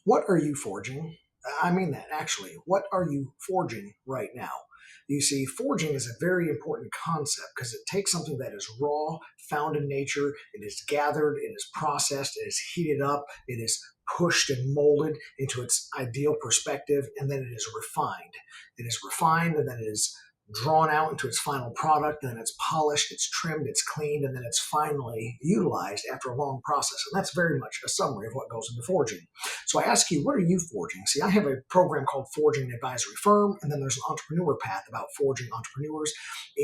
What are you forging? I mean that, actually. What are you forging right now? You see, forging is a very important concept because it takes something that is raw, found in nature, it is gathered, it is processed, it is heated up, it is pushed and molded into its ideal perspective, and then it is refined. It is refined, and then it is drawn out into its final product, and then it's polished, it's trimmed, it's cleaned, and then it's finally utilized after a long process. And that's very much a summary of what goes into forging. So I ask you, what are you forging? See, I have a program called Forging an Advisory Firm, and then there's an entrepreneur path about forging entrepreneurs.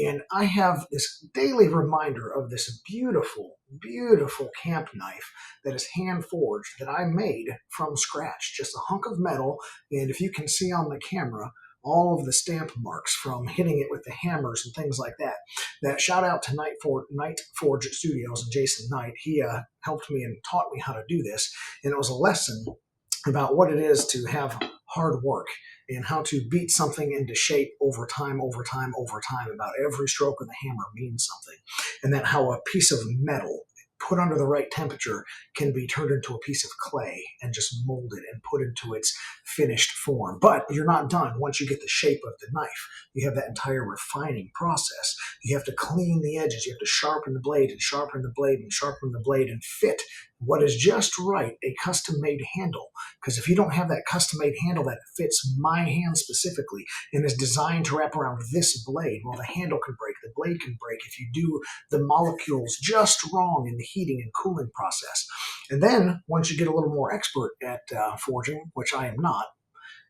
And I have this daily reminder of this beautiful, beautiful camp knife that is hand forged that I made from scratch, just a hunk of metal. And if you can see on the camera, all of the stamp marks from hitting it with the hammers and things like that. That shout out to Night Forge Studios and Jason Knight. He helped me and taught me how to do this, and it was a lesson about what it is to have hard work and how to beat something into shape over time, over time, over time. About every stroke of the hammer means something, and then how a piece of metal put under the right temperature can be turned into a piece of clay and just molded and put into its finished form. But you're not done once you get the shape of the knife. You have that entire refining process. You have to clean the edges. You have to sharpen the blade and sharpen the blade and sharpen the blade and fit what is just right, a custom-made handle. Because if you don't have that custom-made handle that fits my hand specifically and is designed to wrap around this blade, well, the handle can break, the blade can break if you do the molecules just wrong in the heating and cooling process. And then once you get a little more expert at forging, which I am not,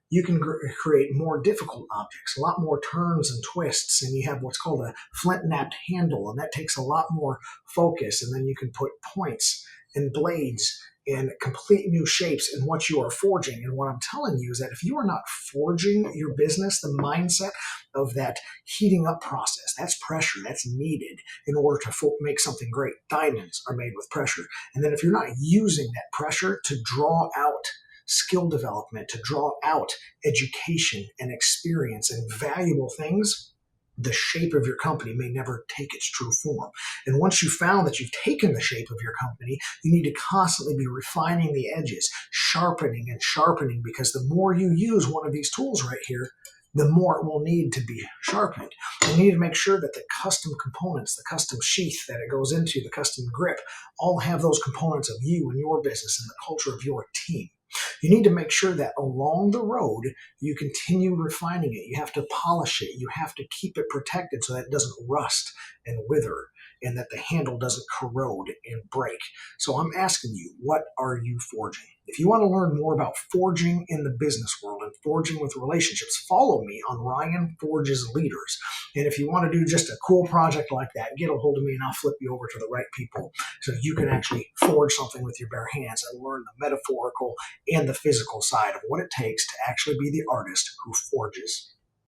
you can create more difficult objects, a lot more turns and twists, and you have what's called a flint-knapped handle, and that takes a lot more focus, and then you can put points and blades and complete new shapes in what you are forging. And what I'm telling you is that if you are not forging your business, the mindset of that heating up process, that's pressure, that's needed in order to make something great. Diamonds are made with pressure. And then if you're not using that pressure to draw out skill development, to draw out education and experience and valuable things, the shape of your company may never take its true form. And once you've found that you've taken the shape of your company, you need to constantly be refining the edges, sharpening and sharpening, because the more you use one of these tools right here, the more it will need to be sharpened. You need to make sure that the custom components, the custom sheath that it goes into, the custom grip, all have those components of you and your business and the culture of your team. You need to make sure that along the road, you continue refining it. You have to polish it. You have to keep it protected so that it doesn't rust and wither and that the handle doesn't corrode and break. So I'm asking you, what are you forging? If you want to learn more about forging in the business world and forging with relationships, follow me on Ryan Forges Leaders. And if you want to do just a cool project like that, get a hold of me and I'll flip you over to the right people so you can actually forge something with your bare hands and learn the metaphorical and the physical side of what it takes to actually be the artist who forges.